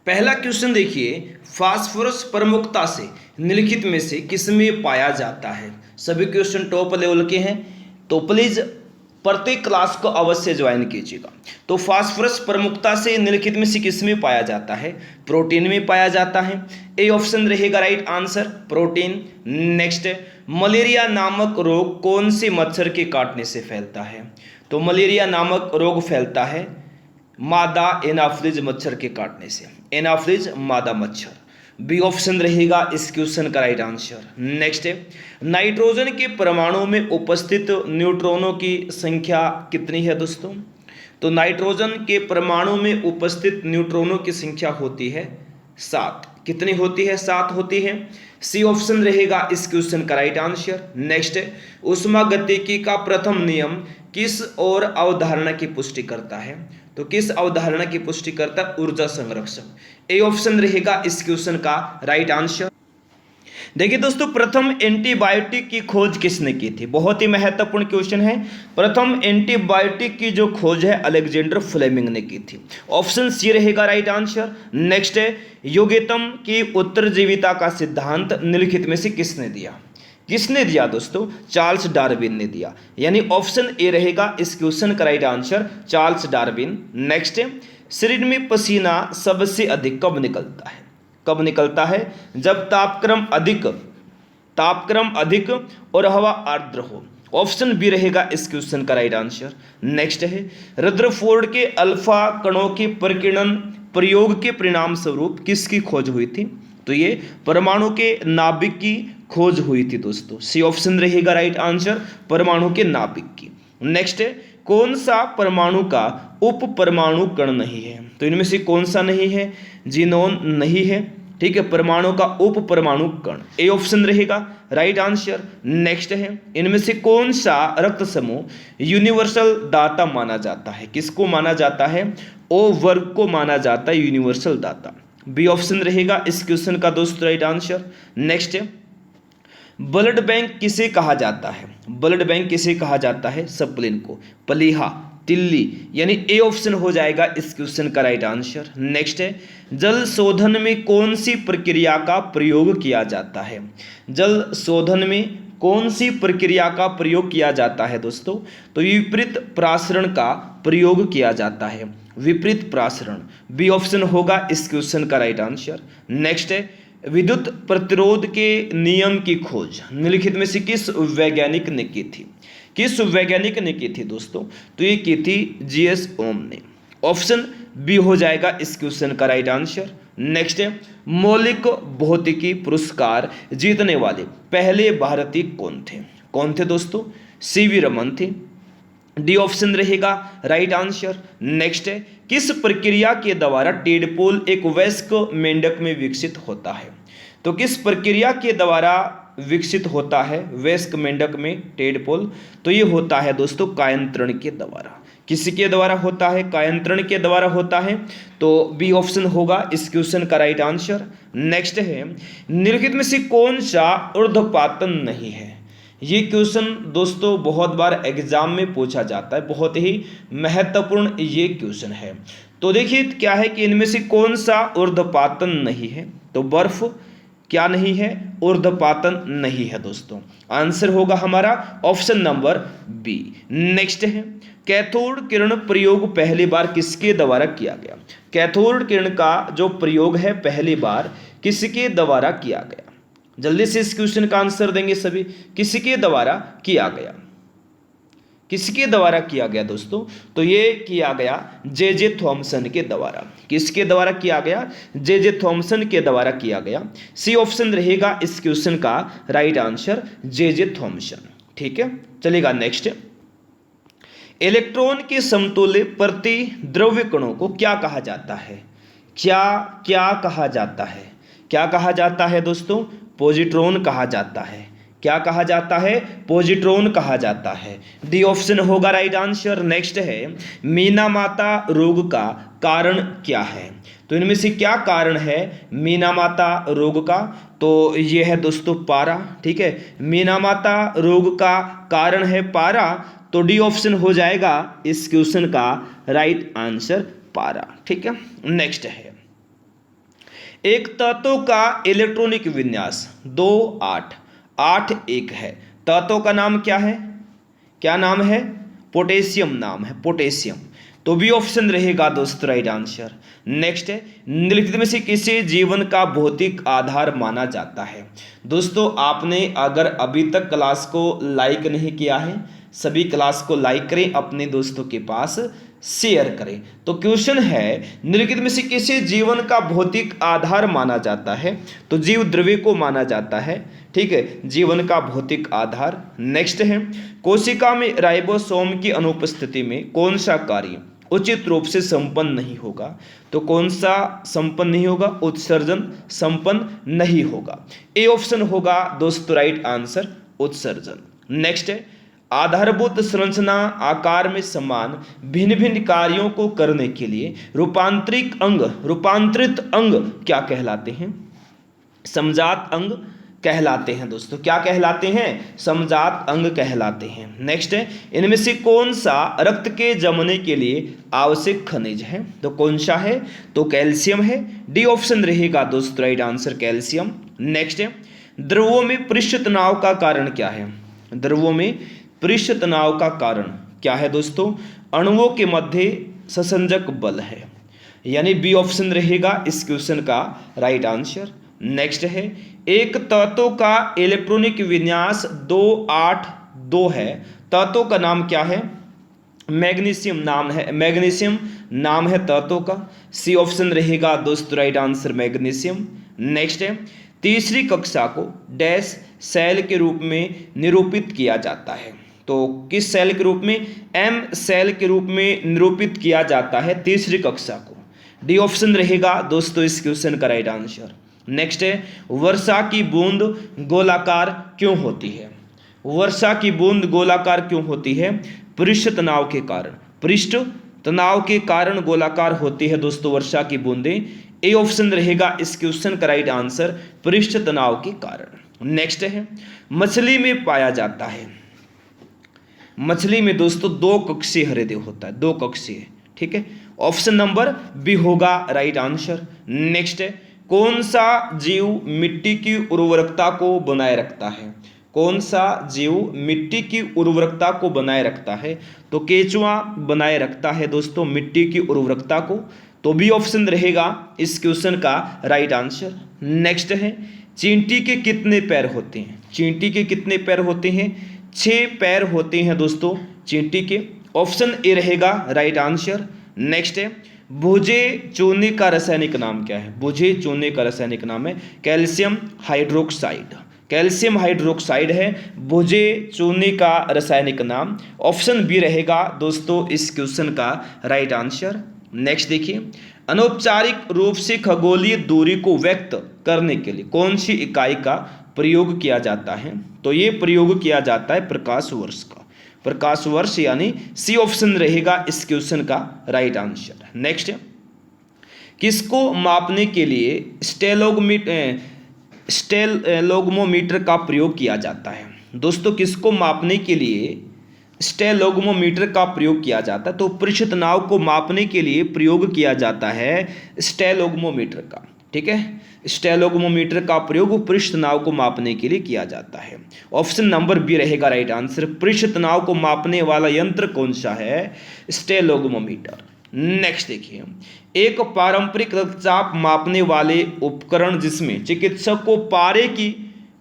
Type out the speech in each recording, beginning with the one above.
पहला क्वेश्चन देखिए, फास्फोरस प्रमुखता से निम्नलिखित में से किसमें पाया जाता है। सभी क्वेश्चन टॉप लेवल के हैं, तो प्लीज प्रत्येक क्लास को अवश्य ज्वाइन कीजिएगा। तो फास्फोरस प्रमुखता से निम्नलिखित में से किसमें पाया जाता है, प्रोटीन में पाया जाता है। ए ऑप्शन रहेगा right answer, protein. Next, malaria नामक रोग कौन से मच्छर के काटने से फैलता है। तो मलेरिया नामक रोग फैलता है मादा एनाफ्लिज मच्छर के काटने से, एनाफ्लिज मादा मच्छर। बी ऑप्शन रहेगा इस क्वेश्चन का राइट आंसर। नेक्स्ट है, नाइट्रोजन के परमाणु में उपस्थित न्यूट्रॉनों की संख्या कितनी है दोस्तों। तो नाइट्रोजन के परमाणु में उपस्थित न्यूट्रॉनों की संख्या होती है 7। कितनी होती है, 7 होती है। सी ऑप्शन रहेगा इस क्वेश्चन का राइट आंसर। नेक्स्ट है, ऊष्मागतिकी का प्रथम नियम किस और अवधारणा की पुष्टि करता है। तो किस अवधारणा की पुष्टि करता है, ऊर्जा संरक्षण। ए ऑप्शन रहेगा इस क्वेश्चन का राइट आंसर। देखिए दोस्तों, प्रथम एंटीबायोटिक की खोज किसने की थी, बहुत ही महत्वपूर्ण क्वेश्चन है। प्रथम एंटीबायोटिक की जो खोज है अलेक्जेंडर फ्लेमिंग ने की थी। ऑप्शन सी रहेगा राइट आंसर। नेक्स्ट है, योग्यतम की उत्तरजीविता का सिद्धांत निम्नलिखित में से किसने दिया। किसने दिया दोस्तों, चार्ल्स डार्विन ने दिया। यानी ऑप्शन ए रहेगा इस क्वेश्चन का right answer, Charles Darwin. Next, शरीर में पसीना सबसे अधिक कब निकलता है। कब निकलता है, जब तापक्रम अधिक और हवा आर्द्र हो। ऑप्शन बी रहेगा इस क्वेश्चन का राइट आंसर। नेक्स्ट है, रदरफोर्ड के अल्फा कणों के प्रकीर्णन प्रयोग के परिणाम स्वरूप किसकी खोज हुई थी। तो ये परमाणु के नाभिक की खोज हुई थी दोस्तों। सी ऑप्शन रहेगा राइट आंसर, परमाणु के नाभिक की। नेक्स्ट है, कौन सा परमाणु का उप परमाणु कण नहीं है। तो इनमें से कौन सा नहीं है, जीनोन नहीं है, ठीक है, परमाणु का उप परमाणु कण। ए ऑप्शन रहेगा राइट आंसर। नेक्स्ट है, इनमें से कौन सा रक्त समूह यूनिवर्सल दाता माना जाता है। किसको माना जाता है, ओ वर्ग को माना जाता है यूनिवर्सल दाता। बी ऑप्शन रहेगा इस क्वेश्चन का दोस्त right answer. Next, blood bank किसे कहा जाता है। ब्लड बैंक किसे कहा जाता है, सप्लिन को, प्लीहा, तिल्ली। यानी ए ऑप्शन हो जाएगा इस क्वेश्चन का राइट आंसर। नेक्स्ट है, जल शोधन में कौन सी प्रक्रिया का प्रयोग किया जाता है। जल शोधन में कौन सी प्रक्रिया का प्रयोग किया जाता है दोस्तों। तो विपरीत प्रासरण का प्रयोग किया जाता है, विपरीत प्रासरण। बी ऑप्शन होगा इस क्वेश्चन का राइट आंसर। नेक्स्ट है, विद्युत प्रतिरोध के नियम की खोज निम्नलिखित में से किस वैज्ञानिक ने की थी। किस वैज्ञानिक ने की थी दोस्तों, तो ये की थी जीएस ओम ने। ऑप्शन बी हो जाएगा इस क्वेश्चन का राइट आंसर। नेक्स्ट है, मौलिक भौतिकी पुरस्कार जीतने वाले पहले भारतीय कौन थे। कौन थे दोस्तों, सीवी रमन थे। डी ऑप्शन रहेगा राइट आंसर। नेक्स्ट है, किस प्रक्रिया के द्वारा टेडपोल एक वयस्क मेंढक में विकसित होता है। तो किस प्रक्रिया के द्वारा विकसित होता है वयस्क मेंढक में टेडपोल। तो ये होता है दोस्तों कायंत्रण के द्वारा। किसके द्वारा होता है, कायंत्रण के द्वारा होता है। तो बी ऑप्शन होगा इस क्वेश्चन का राइट आंसर। नेक्स्ट है, निम्नलिखित में से कौन सा ऊर्ध्वपातन नहीं है। ये क्वेश्चन दोस्तों बहुत बार एग्जाम में पूछा जाता है, बहुत ही महत्वपूर्ण ये क्वेश्चन है। तो देखिए क्या है कि इनमें से कौन सा ऊर्ध्वपातन नहीं है। तो बर्फ क्या नहीं है, ऊर्ध्वपातन नहीं है दोस्तों। आंसर होगा हमारा ऑप्शन नंबर बी। नेक्स्ट है, कैथोड किरण प्रयोग पहली बार किसके द्वारा किया गया। कैथोड किरण का जो प्रयोग है पहली बार किसके द्वारा किया गया। जल्दी से इस क्वेश्चन का आंसर देंगे सभी। किसके द्वारा किया गया, किसके द्वारा किया गया दोस्तों। तो ये किया गया जे थॉमसन के द्वारा। किसके द्वारा किया गया, जे थॉमसन के द्वारा किया गया। सी ऑप्शन रहेगा इस क्वेश्चन का राइट आंसर, जे थॉमसन। ठीक है, चलेगा नेक्स्ट। इलेक्ट्रॉन के समतुल्य प्रति द्रव्य कणों को क्या कहा जाता है। क्या कहा जाता है, क्या कहा जाता है दोस्तों, पॉजिट्रॉन कहा जाता है। क्या कहा जाता है, पॉजिट्रॉन कहा जाता है। डी ऑप्शन होगा राइट आंसर। नेक्स्ट है, मीनामाता रोग का कारण क्या है। तो इनमें से क्या कारण है मीनामाता रोग का। तो ये है दोस्तों पारा। ठीक है, मीनामाता रोग का कारण है पारा। तो डी ऑप्शन हो जाएगा इस क्वेश्चन का राइट आंसर, पारा। ठीक है, नेक्स्ट है, एक तत्व का इलेक्ट्रॉनिक विन्यास 2 8 8 1 है। तत्व का नाम क्या है? क्या नाम है? पोटेशियम नाम है, पोटेशियम। तो बी ऑप्शन रहेगा दोस्तों राइट आंसर। नेक्स्ट है, निम्नलिखित में से किसे जीवन का भौतिक आधार माना जाता है? दोस्तों आपने अगर अभी तक क्लास को लाइक नहीं किया है, सभी क्लास को लाइक करें, अपने दोस्तों के पास शेयर करें। तो क्वेश्चन है, निम्नलिखित में से किसे जीवन का भौतिक आधार माना जाता है? तो जीव द्रव्य को माना जाता है, ठीक है, जीवन का भौतिक आधार। नेक्स्ट है, कोशिका में राइबोसोम की अनुपस्थिति में कौन सा कार्य उचित रूप से संपन्न नहीं होगा? तो कौन सा संपन्न नहीं होगा? उत्सर्जन संपन्न नहीं होगा। ए ऑप्शन होगा दोस्तों राइट आंसर, उत्सर्जन। नेक्स्ट है, आधारभूत संरचना आकार में समान भिन्न भिन्न कार्यों को करने के लिए रूपांतरित अंग क्या कहलाते हैं? समजात अंग कहलाते हैं दोस्तों। क्या कहलाते हैं? समजात अंग कहलाते हैं। नेक्स्ट है, इनमें से कौन सा रक्त के जमने के लिए आवश्यक खनिज है? तो कौन सा है? तो कैल्शियम है। डी ऑप्शन रहेगा दोस्तों राइट आंसर, कैल्शियम। नेक्स्ट है, द्रवों में पृष्ठ तनाव का कारण क्या है? द्रवों में पृष्ठ तनाव का कारण क्या है दोस्तों? अणुओं के मध्य संसंजक बल है, यानी बी ऑप्शन रहेगा इस क्वेश्चन का राइट आंसर। नेक्स्ट है, एक तत्व का इलेक्ट्रॉनिक विन्यास 2 8 2 है। तत्व का नाम क्या है? मैग्नीशियम नाम है, मैग्नीशियम नाम है तत्व का। सी ऑप्शन रहेगा दोस्तों राइट आंसर, मैग्नीशियम। नेक्स्ट है, तीसरी कक्षा को डैश सेल के रूप में निरूपित किया जाता है। तो किस सेल के रूप में? एम सेल के रूप में निरूपित किया जाता है तीसरी कक्षा को। डी ऑप्शन रहेगा दोस्तों इस क्वेश्चन का राइट आंसर। नेक्स्ट है, वर्षा की बूंद गोलाकार क्यों होती है? वर्षा की बूंद गोलाकार क्यों होती है? पृष्ठ तनाव के कारण। पृष्ठ तनाव के कारण गोलाकार होती है दोस्तों वर्षा की बूंदें। ए ऑप्शन रहेगा इस क्वेश्चन का राइट आंसर, पृष्ठ तनाव के कारण। नेक्स्ट है, मछली में पाया जाता है। मछली में दोस्तों 2 कक्षीय हृदय होता है, 2 कक्षीय, ठीक है। ऑप्शन नंबर बी होगा राइट आंसर। नेक्स्ट है, कौन सा जीव मिट्टी की उर्वरकता को बनाए रखता है? कौन सा जीव मिट्टी की उर्वरकता को बनाए रखता है? तो केंचुआ बनाए रखता है दोस्तों मिट्टी की उर्वरकता को। तो बी ऑप्शन रहेगा इस क्वेश्चन का राइट आंसर। नेक्स्ट है, चींटी के कितने पैर होते हैं? चींटी के कितने पैर होते हैं? 6 पैर होते हैं दोस्तों चींटी के। ऑप्शन ए रहेगा राइट आंसर। नेक्स्ट है, भुजे चूने का रासायनिक नाम क्या है? भुजे चूने का रासायनिक नाम है कैल्शियम हाइड्रोक्साइड। कैल्शियम हाइड्रोक्साइड है भुजे चूने का रासायनिक नाम। ऑप्शन बी रहेगा दोस्तों इस क्वेश्चन का राइट आंसर। नेक्स्ट देखिए, अनौपचारिक रूप से खगोलीय दूरी को व्यक्त करने के लिए कौन सी इकाई का प्रयोग किया जाता है? तो ये प्रयोग किया जाता है प्रकाश वर्ष का। प्रकाश वर्ष यानी सी ऑप्शन रहेगा इस क्वेश्चन का राइट आंसर। नेक्स्ट, किसको मापने के लिए स्टेलोगमोमीटर का प्रयोग किया जाता है? दोस्तों किसको मापने के लिए स्टेलोगमोमीटर का प्रयोग किया जाता है? तो पृष्ठ तनाव को मापने के लिए प्रयोग किया जाता है स्टेलोगमोमीटर का, ठीक है। स्टेलोगमोमीटर का प्रयोग पृष्ठ तनाव को मापने के लिए किया जाता है। ऑप्शन नंबर बी रहेगा राइट आंसर। पृष्ठ तनाव को मापने वाला यंत्र कौन सा है? स्टेलोगमोमीटर। नेक्स्ट देखिए, एक पारंपरिक रक्तचाप मापने वाले उपकरण जिसमें चिकित्सक को पारे की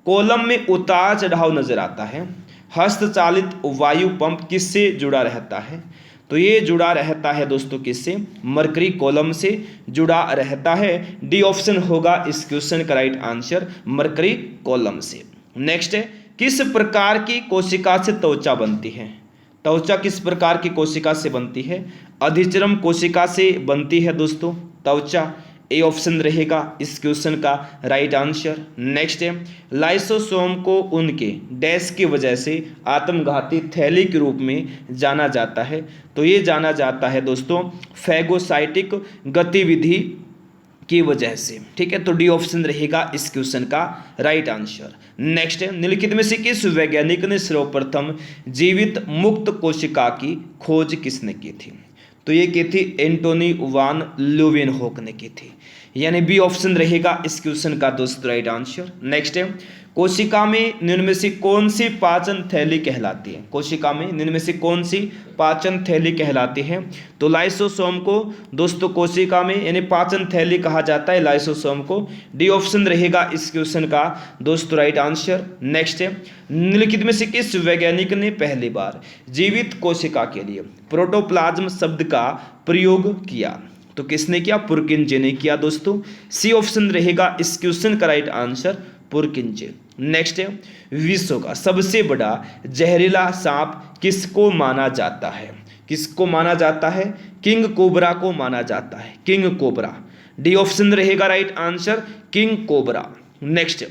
कॉलम में उतार चढ़ाव नजर आता है, हस्तचालित वायु पंप किससे जुड़ा रहता है? तो ये जुड़ा रहता है दोस्तों किससे? मरकरी कॉलम से जुड़ा रहता है। डी ऑप्शन होगा इस क्वेश्चन का राइट आंसर, मरकरी कॉलम से। नेक्स्ट है, किस प्रकार की कोशिका से त्वचा बनती है? त्वचा किस प्रकार की कोशिका से बनती है? अधिचर्म कोशिका से बनती है दोस्तों त्वचा। ए ऑप्शन रहेगा इस क्वेश्चन का राइट आंसर। नेक्स्ट है, लाइसोसोम को उनके डैश की वजह से आत्मघाती थैली के रूप में जाना जाता है। तो ये जाना जाता है दोस्तों फैगोसाइटिक गतिविधि की वजह से, ठीक है। तो डी ऑप्शन रहेगा इस क्वेश्चन का राइट आंसर। नेक्स्ट है, निम्नलिखित में से किस वैज्ञानिक ने सर्वप्रथम जीवित मुक्त कोशिका की खोज किसने की थी? तो ये की थी एंटोनी वान ल्यूवेनहोक ने की थी। यानी बी ऑप्शन रहेगा इस क्वेश्चन का दोस्तों राइट आंसर। नेक्स्ट है, कोशिका में निम्न में से कौन सी पाचन थैली कहलाती है? कोशिका में निम्न में से कौन सी पाचन थैली कहलाती है? तो लाइसोसोम को दोस्तों कोशिका में यानी पाचन थैली कहा जाता है लाइसोसोम को। डी ऑप्शन रहेगा इस क्वेश्चन का दोस्तों राइट आंसर। नेक्स्ट है, निम्नलिखित में से किस वैज्ञानिक ने पहली बार जीवित कोशिका के लिए प्रोटोप्लाज्म शब्द का प्रयोग किया? तो किसने किया? पुरकिंजे ने किया दोस्तों। सी ऑप्शन रहेगा इस क्वेश्चन का राइट आंसर, पुरकिंजे। नेक्स्ट है, विश्व का सबसे बड़ा जहरीला सांप किसको माना जाता है? किसको माना जाता है? किंग कोबरा को माना जाता है, किंग कोबरा। डी ऑप्शन रहेगा right answer, king cobra. Next,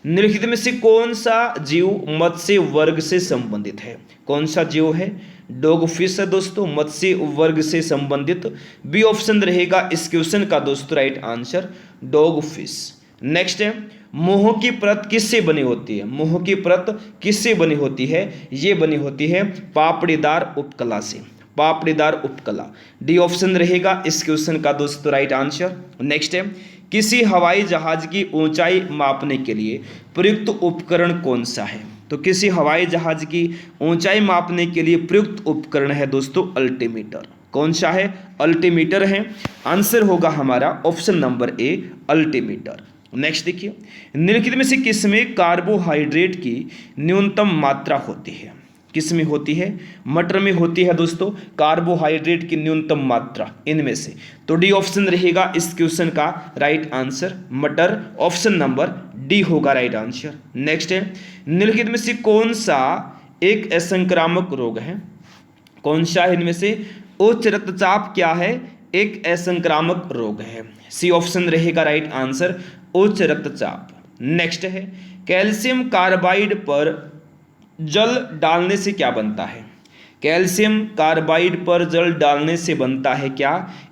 निम्नलिखित में से कौन सा जीव मत्स्य वर्ग से संबंधित है? कौन सा जीव है? डॉग फिश है दोस्तों, मत्स्य वर्ग से संबंधित। बी ऑप्शन रहेगा इस क्वेश्चन का दोस्तों right answer, dog fish. Next है, मोह की परत किससे बनी होती है? मोह की परत किससे बनी होती है? ये बनी होती है पापड़ीदार उपकला से, पापड़ीदार उपकला। डी ऑप्शन रहेगा इस क्वेश्चन का दोस्तों राइट आंसर। नेक्स्ट है, किसी हवाई जहाज की ऊंचाई मापने के लिए प्रयुक्त उपकरण कौन सा है? तो किसी हवाई जहाज की ऊंचाई मापने के लिए प्रयुक्त उपकरण है दोस्तों अल्टीमीटर। कौन सा है? अल्टीमीटर है। आंसर होगा हमारा option number A, altimeter. Next देखिए, निम्नलिखित में से किसमें कार्बोहाइड्रेट की न्यूनतम मात्रा होती है? किसमें होती है? मटर में होती है दोस्तों कार्बोहाइड्रेट की न्यूनतम मात्रा, इनमें से। तो डी ऑप्शन रहेगा इस क्वेश्चन का राइट आंसर, मटर। ऑप्शन नंबर डी होगा राइट आंसर। नेक्स्ट है, निम्नलिखित में से कौन सा एक असंक्रामक रोग है? कौन सा इनमें से? उच्च रक्तचाप क्या है? एक असंक्रामक रोग है। सी ऑप्शन रहेगा राइट आंसर, उच्च रक्तचाप। नेक्स्ट है, कैल्शियम कार्बाइड पर जल डालने से क्या बनता है? कैल्शियम कार्बाइड पर जल डालने से बनता है क्या?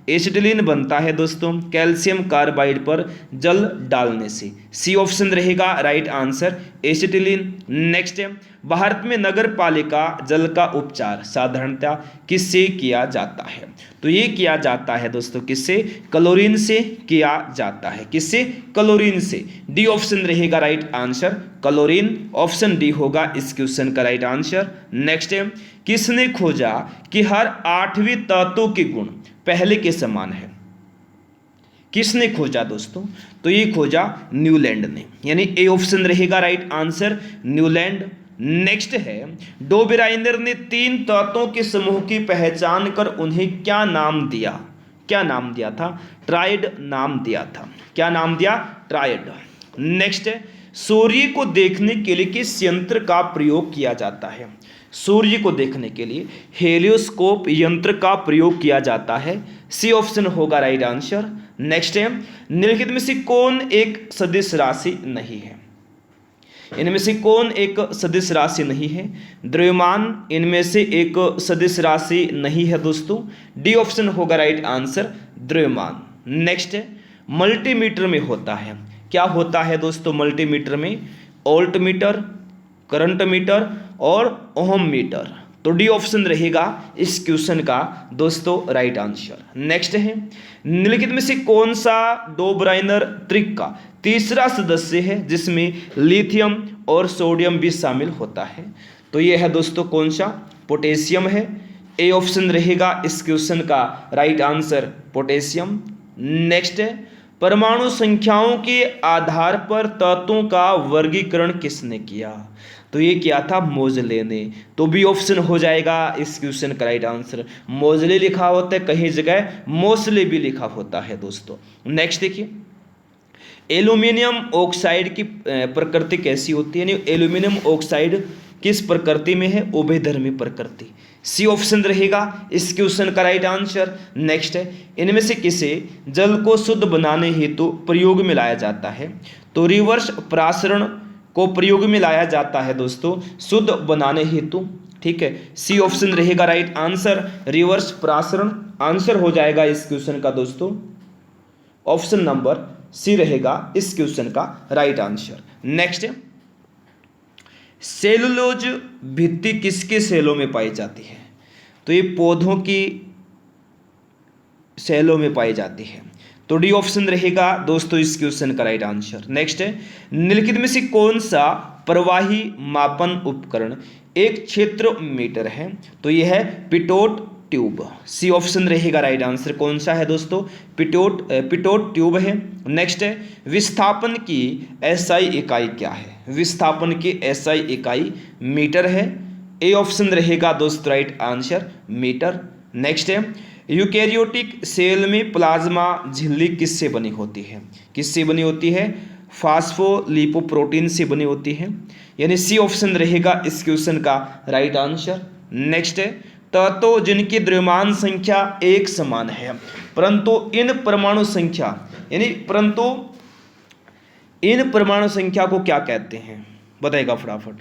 एसिटिलीन बनता है दोस्तों, कैल्शियम कार्बाइड पर जल डालने से। सी ऑप्शन रहेगा राइट आंसर, एसिटिलीन। नेक्स्ट है, भारत में नगर पालिका जल का उपचार साधारणतः किससे किया जाता है? तो ये किया जाता है दोस्तों किससे? क्लोरीन से किया जाता है। किससे? क्लोरीन से। डी ऑप्शन रहेगा right answer, chlorine. Option D होगा इस क्वेश्चन का राइट आंसर। नेक्स्ट है, किसने खोजा कि हर 8वें तत्व के गुण पहले के समान है? किसने खोजा दोस्तों? तो ये खोजा न्यूलैंड ने, यानी ए ऑप्शन रहेगा राइट आंसर, न्यूलैंड। नेक्स्ट है, डोबेराइनर ने 3 तत्वों के समूह की पहचान कर उन्हें क्या नाम दिया? क्या नाम दिया था? ट्राइड नाम दिया था। क्या नाम दिया? ट्राइड। नेक्स्ट है, सूर्य को देखने के लिए किस यंत्र का प्रयोग किया जाता है? सूर्य को देखने के लिए हेलियोस्कोप यंत्र का प्रयोग किया जाता है। सी ऑप्शन होगा राइट आंसर। नेक्स्ट है, निम्नलिखित में से कौन एक सदिश राशि नहीं है? इनमें से कौन एक सदिश राशि नहीं है? द्रव्यमान इनमें से एक सदिश राशि नहीं है दोस्तों। डी ऑप्शन होगा राइट आंसर, द्रव्यमान। नेक्स्ट है, मल्टीमीटर में होता है, क्या होता है दोस्तों मल्टीमीटर में? वोल्ट मीटर, करंट मीटर और ओहम मीटर। तो डी ऑप्शन रहेगा इस क्वेश्चन का दोस्तों राइट आंसर। नेक्स्ट है, निम्नलिखित में से कौन सा डोबराइनर त्रिक का तीसरा सदस्य है जिसमें लिथियम और सोडियम भी शामिल होता है? तो ये है दोस्तों कौन सा? पोटेशियम है। ए ऑप्शन रहेगा इस क्वेश्चन का राइट आंसर, पोटेशियम। नेक्स्ट है, परमाणु संख्याओं के आधार पर तत्वों का वर्गीकरण किसने किया? तो ये किया था मोजले ने। तो बी ऑप्शन हो जाएगा इस क्वेश्चन का राइट आंसर। मोजले लिखा होता है, कहीं जगह मोसले भी लिखा होता है दोस्तों। नेक्स्ट देखिए, एल्यूमिनियम ऑक्साइड की प्रकृति कैसी होती है? एल्यूमिनियम ऑक्साइड किस प्रकृति में है? उभयधर्मी प्रकृति। सी ऑप्शन रहेगा इस क्वेश्चन का राइट आंसर। नेक्स्ट है, इनमें से किसे जल को शुद्ध बनाने हेतु प्रयोग में लाया जाता है? तो रिवर्स प्रासरण को प्रयोग में लाया जाता है दोस्तों शुद्ध बनाने हेतु। ठीक है, सी ऑप्शन रहेगा राइट आंसर, रिवर्स प्रासरण। आंसर हो जाएगा इस क्वेश्चन का दोस्तों ऑप्शन नंबर सी रहेगा इस क्वेश्चन का राइट आंसर। नेक्स्ट, सेलुलोज भित्ति किसके सेलों में पाई जाती है? तो ये पौधों की सेलों में पाई जाती है। तो डी ऑप्शन रहेगा दोस्तों इस क्वेश्चन का राइट आंसर। नेक्स्ट है, निम्नलिखित में से कौन सा प्रवाही मापन उपकरण एक क्षेत्र मीटर है? तो यह है पिटोट ट्यूब। सी ऑप्शन रहेगा राइट आंसर। कौन सा है दोस्तों? पिटोट ट्यूब है। नेक्स्ट है, विस्थापन की एसआई इकाई क्या है? विस्थापन की एसआई इकाई मीटर है। ए ऑप्शन रहेगा दोस्तों राइट आंसर, मीटर। नेक्स्ट है, यूकैरियोटिक सेल में प्लाज्मा झिल्ली किससे बनी होती है? किससे बनी होती है? फास्फोलिपोप्रोटीन से बनी होती है, यानी सी ऑप्शन रहेगा इस क्वेश्चन का राइट आंसर। नेक्स्ट है, तत्व जिनकी द्रव्यमान संख्या एक समान है परंतु इन परमाणु संख्या को क्या कहते हैं? बताइएगा फटाफट।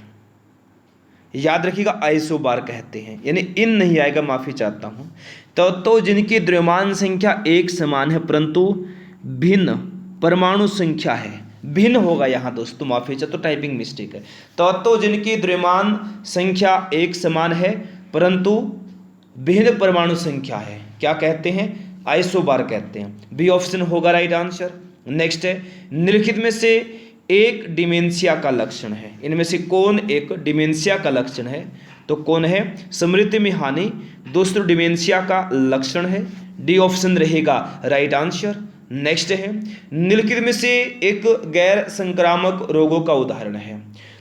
याद रखिएगा, आइसोबार कहते हैं, यानी इन नहीं आएगा, माफी चाहता हूं। तो जिनकी द्रव्यमान संख्या एक समान है परंतु भिन्न परमाणु संख्या है, भिन्न होगा यहाँ दोस्तों, माफी चाहता, तो टाइपिंग मिस्टेक है। तो जिनकी द्रव्यमान संख्या एक समान है परंतु भिन्न परमाणु संख्या है, क्या कहते हैं? आइसोबार कहते हैं। बी ऑप्शन होगा राइट आंसर। नेक्स्ट है, निम्नलिखित में से एक डिमेंशिया का लक्षण है? इनमें से कौन एक डिमेंशिया का लक्षण है? तो कौन है? स्मृति में हानि दोस्तों डिमेंशिया का लक्षण है। डी ऑप्शन रहेगा राइट आंसर। नेक्स्ट है, निम्नलिखित में से एक गैर संक्रामक रोगों का उदाहरण है?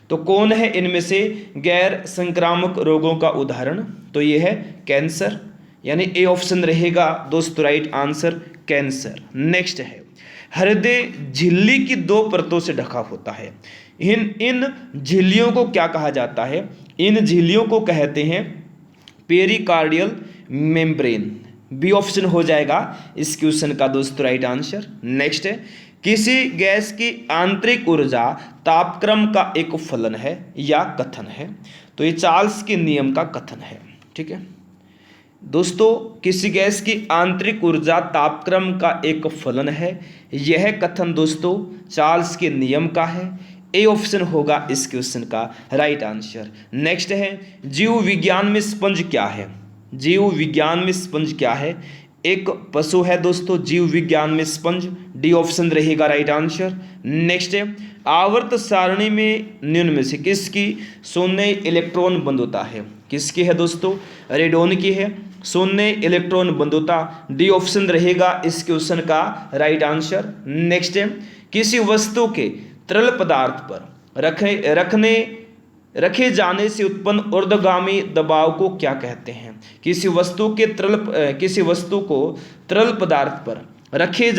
तो कौन है इनमें से गैर संक्रामक रोगों का उदाहरण? तो ये है कैंसर, यानी ए ऑप्शन रहेगा दोस्तों राइट आंसर, कैंसर। नेक्स्ट है, हृदय झिल्ली की दो परतों से ढका होता है। इन झिल्लियों को क्या कहा जाता है? इन झिल्लियों को कहते हैं पेरिकार्डियल मेम्ब्रेन। बी ऑप्शन हो जाएगा इस क्वेश्चन का दोस्तों राइट आंसर। नेक्स्ट है, किसी गैस की आंतरिक ऊर्जा तापक्रम का एक फलन है या कथन है? तो ये चार्ल्स के नियम का कथन है। ठीक है दोस्तों, किसी गैस की आंतरिक ऊर्जा तापक्रम का एक फलन है, यह कथन दोस्तों चार्ल्स के नियम का है। ए ऑप्शन होगा इस क्वेश्चन का राइट आंसर। नेक्स्ट है, जीव विज्ञान में स्पंज क्या है? जीव विज्ञान में स्पंज क्या है? एक पशु है दोस्तों जीव विज्ञान में स्पंज। डी ऑप्शन रहेगा राइट आंसर। नेक्स्ट है, आवर्त सारणी में निम्न में से किसकी शून्य इलेक्ट्रॉन बंधुता है? किसकी है दोस्तों? रेडोन की है शून्य इलेक्ट्रॉन बंधुता। डी ऑप्शन रहेगा इस क्वेश्चन का राइट आंसर। नेक्स्ट है, किसी वस्तु के तरल पदार्थ पर रखे जाने से उत्पन्न ऊर्ध्वगामी दबाव को क्या कहते हैं? किसी वस्तु को तरल पदार्थ पर रखे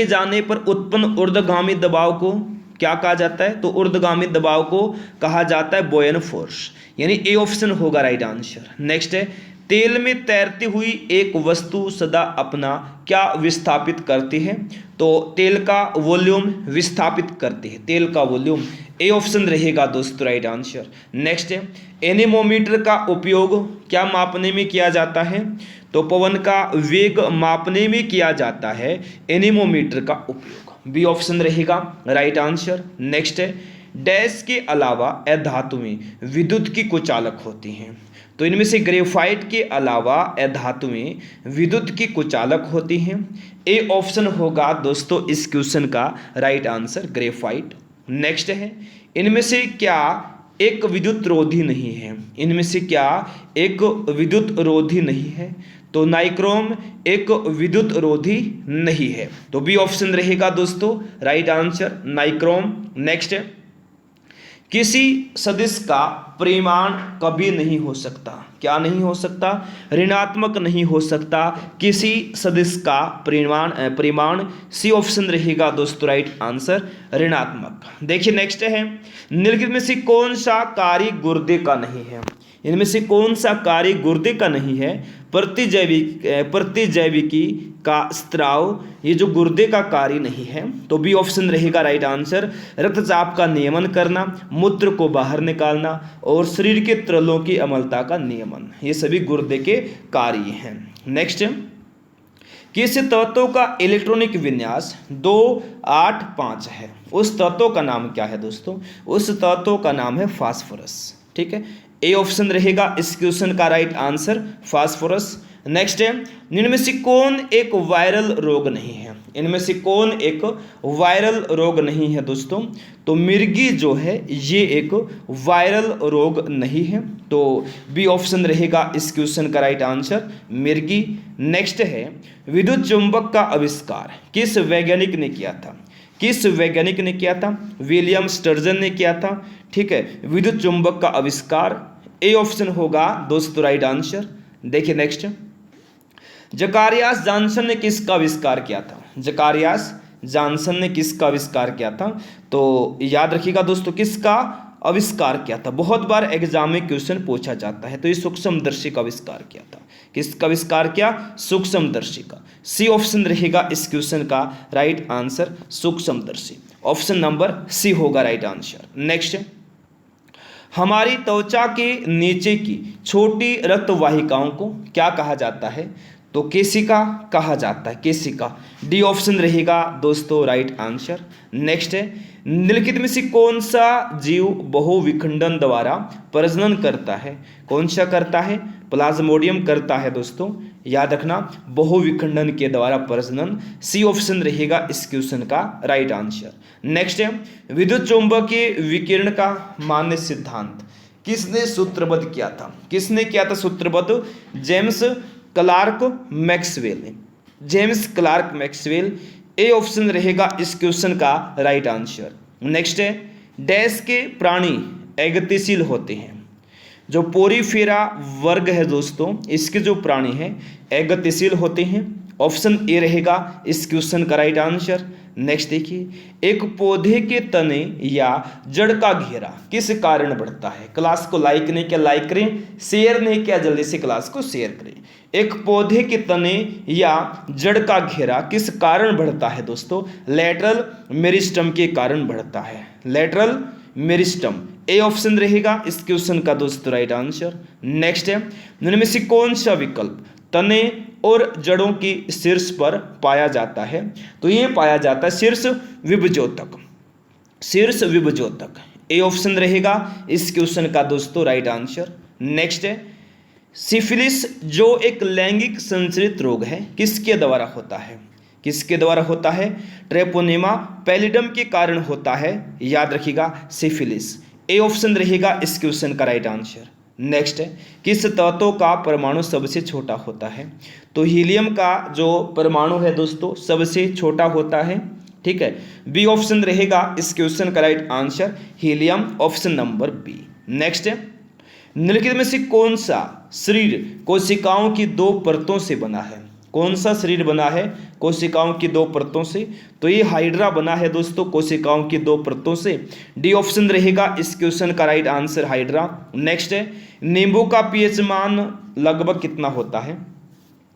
जाने पर उत्पन्न ऊर्ध्वगामी दबाव को क्या कहा जाता है? तो ऊर्ध्वगामी दबाव को कहा जाता है बॉयन फोर्स, यानी ए ऑप्शन होगा राइट आंसर। नेक्स्ट है, तेल में तैरती हुई एक वस्तु सदा अपना क्या विस्थापित करती है? तो तेल का वॉल्यूम विस्थापित करती है, तेल का वॉल्यूम। ए ऑप्शन रहेगा दोस्तों राइट आंसर। नेक्स्ट है, एनेमोमीटर का उपयोग क्या मापने में किया जाता है? तो पवन का वेग मापने में किया जाता है एनेमोमीटर का उपयोग। बी ऑप्शन रहेगा राइट आंसर। नेक्स्ट है, डैश के अलावा अधातुएं विद्युत की कुचालक होती हैं? तो इनमें से ग्रेफाइट के अलावा अधातुएं विद्युत की कुचालक होती हैं। ए ऑप्शन होगा दोस्तों इस क्वेश्चन का राइट आंसर, ग्रेफाइट। नेक्स्ट है, इनमें से क्या एक विद्युत रोधी नहीं है? इनमें से क्या एक विद्युत रोधी नहीं है? तो नाइक्रोम एक विद्युत रोधी नहीं है, तो बी ऑप्शन रहेगा दोस्तों राइट आंसर, नाइक्रोम। नेक्स्ट है, किसी सदिश का परिमाण कभी नहीं हो सकता? क्या नहीं हो सकता? ऋणात्मक नहीं हो सकता किसी सदिश का परिमाण। सी ऑप्शन रहेगा दोस्तों राइट आंसर, ऋणात्मक। देखिए नेक्स्ट है, निम्नलिखित में से कौन सा कार्य गुर्दे का नहीं है? इनमें से कौन सा कार्य गुर्दे का नहीं है? प्रतिजैविकी का स्त्राव, ये जो गुर्दे का कार्य नहीं है, तो बी ऑप्शन रहेगा राइट आंसर। रक्तचाप का नियमन करना, मूत्र को बाहर निकालना और शरीर के तरलों की अम्लता का नियमन, ये सभी गुर्दे के कार्य हैं। नेक्स्ट, किस तत्व का इलेक्ट्रॉनिक विन्यास 285 है? उस तत्व का नाम क्या है दोस्तों? उस तत्व का नाम है फास्फोरस। ठीक है, ए ऑप्शन रहेगा इस क्वेश्चन का राइट आंसर, फास्फोरस। नेक्स्ट है, इनमें से कौन एक वायरल रोग नहीं है? इनमें से कौन एक वायरल रोग नहीं है दोस्तों? तो मिर्गी जो है ये एक वायरल रोग नहीं है। तो बी ऑप्शन रहेगा इस क्वेश्चन का राइट आंसर, मिर्गी। नेक्स्ट है, विद्युत चुंबक का आविष्कार किस वैज्ञानिक ने किया था? किस वैज्ञानिक ने किया था? विलियम स्टर्जन ने किया था। ठीक है, विद्युत चुंबक का आविष्कार ए ऑप्शन होगा दोस्तों राइट आंसर। देखिए नेक्स्ट, जकारियास जॉनसन ने किसका आविष्कार किया था? जकारियास जॉनसन ने किसका आविष्कार किया था? तो याद रखिएगा दोस्तों, किसका आविष्कार किया था? बहुत बार एग्जाम में क्वेश्चन पूछा जाता है। तो ये सूक्ष्मदर्शी का आविष्कार किया था। किसका आविष्कार किया? सूक्ष्मदर्शी का। सी ऑप्शन रहेगा इस क्वेश्चन का राइट आंसर, सूक्ष्मदर्शी। ऑप्शन नंबर सी होगा राइट आंसर। नेक्स्ट, हमारी त्वचा के नीचे की छोटी रक्त वाहिकाओं को क्या कहा जाता है? तो केशिका कहा जाता है, केशिका। डी ऑप्शन रहेगा दोस्तों राइट आंसर। नेक्स्ट है, निम्नलिखित में से कौन सा जीव बहुविखंडन द्वारा प्रजनन करता है? कौन सा करता है? प्लाज्मोडियम करता है दोस्तों, याद रखना, बहुविखंडन के द्वारा प्रजनन। सी ऑप्शन रहेगा इस क्वेश्चन का राइट आंसर। नेक्स्ट है, विद्युत चुंबकीय विकिरण का मान्य सिद्धांत किसने सूत्रबद्ध किया था? किसने किया था सूत्रबद्ध? जेम्स क्लार्क मैक्सवेल ने। James Clerk Maxwell. A option रहेगा इस क्वेश्चन का राइट आंसर। नेक्स्ट है, डैश के प्राणी एगतिशील होते हैं? जो पोरीफेरा वर्ग है दोस्तों, इसके जो प्राणी हैं एगतिशील होते हैं। ऑप्शन ए रहेगा इस क्वेश्चन का राइट आंसर। नेक्स्ट देखिए, एक पौधे के तने या जड़ का घेरा किस कारण बढ़ता है? क्लास को लाइक नहीं किया, लाइक करें। शेयर नहीं किया, जल्दी से क्लास को शेयर करें। एक पौधे के तने या जड़ का घेरा किस कारण बढ़ता है दोस्तों? लेटरल मेरिस्टम के कारण बढ़ता है, लेटरल मेरिस्टम। ए ऑप्शन रहेगा इस क्वेश्चन का दोस्तों राइट आंसर। नेक्स्ट है, इनमें से कौन सा विकल्प तने और जड़ों की शीर्ष पर पाया जाता है? तो ये पाया जाता है शीर्ष विभजोतक, शीर्ष विभजोतक। ए ऑप्शन रहेगा इस क्वेश्चन का दोस्तों राइट आंसर। नेक्स्ट है, सिफिलिस जो एक लैंगिक संचरित रोग है किसके द्वारा होता है? किसके द्वारा होता है? ट्रेपोनेमा पैलिडम के कारण होता है, याद रखिएगा, सिफिलिस। ए ऑप्शन रहेगा इस क्वेश्चन का राइट आंसर। नेक्स्ट है, किस तत्व का परमाणु सबसे छोटा होता है? तो हीलियम का जो परमाणु है दोस्तों सबसे छोटा होता है। ठीक है, बी ऑप्शन रहेगा इस क्वेश्चन का right answer, helium. Option number B. Next है, निम्नलिखित में से कौन सा शरीर कोशिकाओं की दो परतों से बना है? कौन सा शरीर बना है कोशिकाओं की दो परतों से? तो ये हाइड्रा बना है दोस्तों कोशिकाओं की दो परतों से। डी ऑप्शन रहेगा इस क्वेश्चन का राइट आंसर, हाइड्रा। नेक्स्ट है, नींबू का पीएच मान लगभग कितना होता है?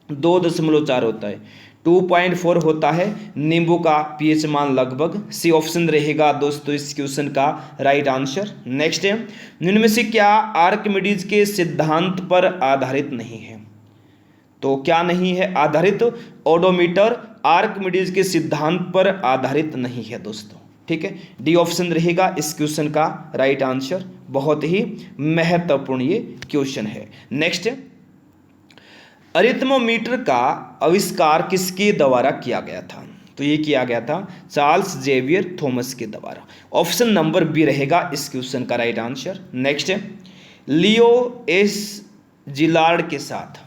2.4 होता है, 2.4 होता है नींबू का पीएच मान लगभग। सी ऑप्शन रहेगा दोस्तों इस क्वेश्चन का राइट आंसर। नेक्स्ट है, इनमें से क्या आर्किमिडीज के सिद्धांत पर आधारित नहीं है? तो क्या नहीं है आधारित? ओडोमीटर आर्किमिडीज के सिद्धांत पर आधारित नहीं है दोस्तों। ठीक है, डी ऑप्शन रहेगा इस क्वेश्चन का राइट आंसर। बहुत ही महत्वपूर्ण ये क्वेश्चन है। नेक्स्ट, अरिथमोमीटर का आविष्कार किसके द्वारा किया गया था? तो ये किया गया था चार्ल्स जेवियर थॉमस के द्वारा। ऑप्शन नंबर बी रहेगा इस क्वेश्चन का राइट आंसर। नेक्स्ट, लियो एस जिलार्ड के साथ,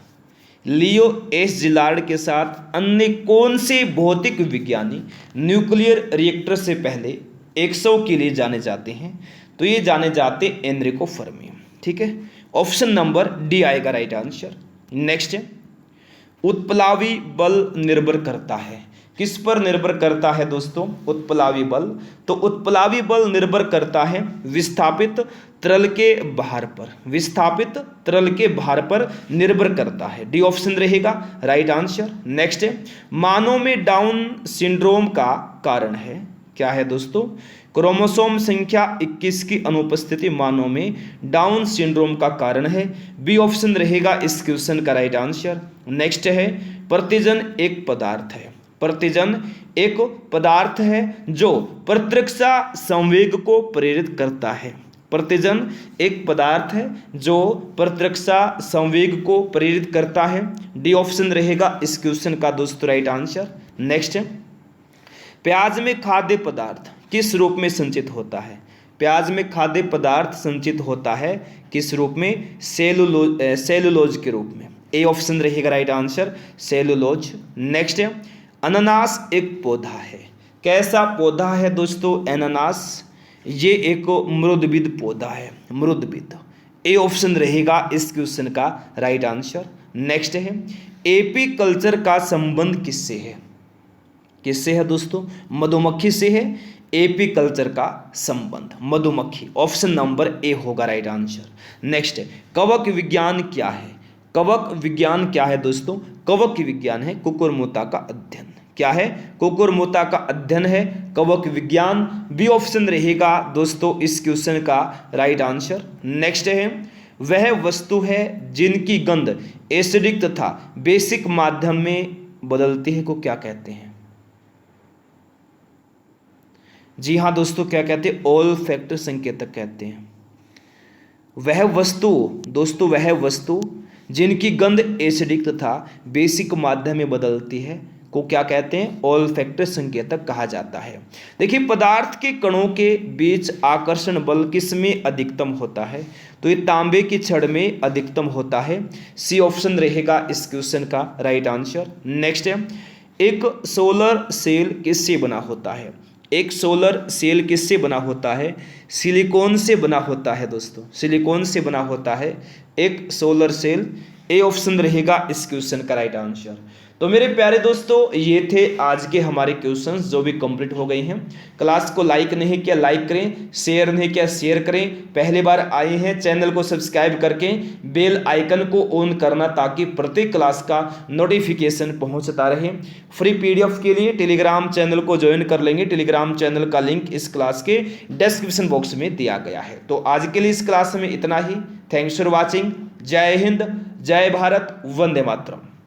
लियो एस जिलार्ड के साथ अन्य कौन से भौतिक विज्ञानी न्यूक्लियर रिएक्टर से पहले 100 के लिए जाने जाते हैं? तो ये जाने जाते एनरिको फर्मी। ठीक है, ऑप्शन नंबर डी आएगा राइट आंसर। नेक्स्ट, उत्प्लावी बल निर्भर करता है, किस पर निर्भर करता है दोस्तों? उत्प्लावी बल। तो उत्प्लावी बल निर्भर करता है विस्थापित तरल के भार पर, विस्थापित तरल के भार पर निर्भर करता है। डी ऑप्शन रहेगा राइट आंसर। नेक्स्ट, मानव में डाउन सिंड्रोम का कारण है, क्या है दोस्तों? क्रोमोसोम संख्या 21 की अनुपस्थिति मानव में डाउन सिंड्रोम का कारण है। बी ऑप्शन रहेगा इस क्वेश्चन का राइट आंसर। नेक्स्ट है, प्रतिजन एक पदार्थ है, प्रतिजन एक पदार्थ है जो प्रतिरक्षा संवेग को प्रेरित करता है, प्रतिजन एक पदार्थ है जो प्रतिरक्षा संवेग को प्रेरित करता है। डी ऑप्शन रहेगा इस क्वेश्चन का दोस्तों राइट आंसर। नेक्स्ट है, प्याज में खाद्य पदार्थ किस रूप में संचित होता है? प्याज में खाद्य पदार्थ संचित होता है किस रूप में? सेलुलोज के रूप में। ए ऑप्शन रहेगा राइट आंसर, सेलुलोज। नेक्स्ट है, अनानास एक पौधा है। कैसा पौधा है दोस्तों अनानास? ये एक मृदबिद पौधा है, मृदबिद। ए ऑप्शन रहेगा इस क्वेश्चन का राइट आंसर। नेक्स्ट है, एपी कल्चर का संबंध किससे है? किससे है दोस्तों? मधुमक्खी से है एपी कल्चर का संबंध, मधुमक्खी। ऑप्शन नंबर ए होगा राइट आंसर। नेक्स्ट है, कवक विज्ञान क्या है? कवक विज्ञान क्या है दोस्तों? कवक विज्ञान है कुकुरमुत्ता का अध्ययन। क्या है? कुकुरमुत्ता का अध्ययन है कवक विज्ञान। बी ऑप्शन रहेगा दोस्तों इस क्वेश्चन का राइट आंसर। नेक्स्ट है, वह वस्तु है जिनकी गंध एसिडिक तथा बेसिक माध्यम में बदलती है को क्या कहते हैं? जी हाँ दोस्तों, क्या कहते हैं? ओल्फैक्टरी संकेतक कहते हैं। वह वस्तु दोस्तों, वह वस्तु जिनकी गंध एसिडिक तथा बेसिक माध्यम में बदलती है को क्या कहते हैं? ओल्फैक्टरी संकेतक कहा जाता है। देखिए, पदार्थ के कणों के बीच आकर्षण बल किस में अधिकतम होता है? तो ये तांबे की छड़ में अधिकतम होता है। सी ऑप्शन रहेगा इस क्वेश्चन का राइट आंसर। नेक्स्ट है, एक सोलर सेल किससे बना होता है? एक सोलर सेल किससे बना होता है? सिलिकॉन से बना होता है दोस्तों, सिलिकॉन से बना होता है एक सोलर सेल। ए ऑप्शन रहेगा इस क्वेश्चन का राइट आंसर। तो मेरे प्यारे दोस्तों, ये थे आज के हमारे क्वेश्चंस जो भी कंप्लीट हो गए हैं। क्लास को लाइक नहीं किया लाइक करें, शेयर नहीं किया शेयर करें। पहली बार आए हैं चैनल को सब्सक्राइब करके बेल आइकन को ऑन करना ताकि प्रत्येक क्लास का नोटिफिकेशन पहुंचता रहे। फ्री पीडीएफ के लिए टेलीग्राम चैनल को ज्वाइन कर लेंगे। टेलीग्राम चैनल का लिंक इस क्लास के डिस्क्रिप्शन बॉक्स में दिया गया है। तो आज के लिए इस क्लास में इतना ही। Thanks for watching. जय हिंद, जय भारत, वंदे मातरम।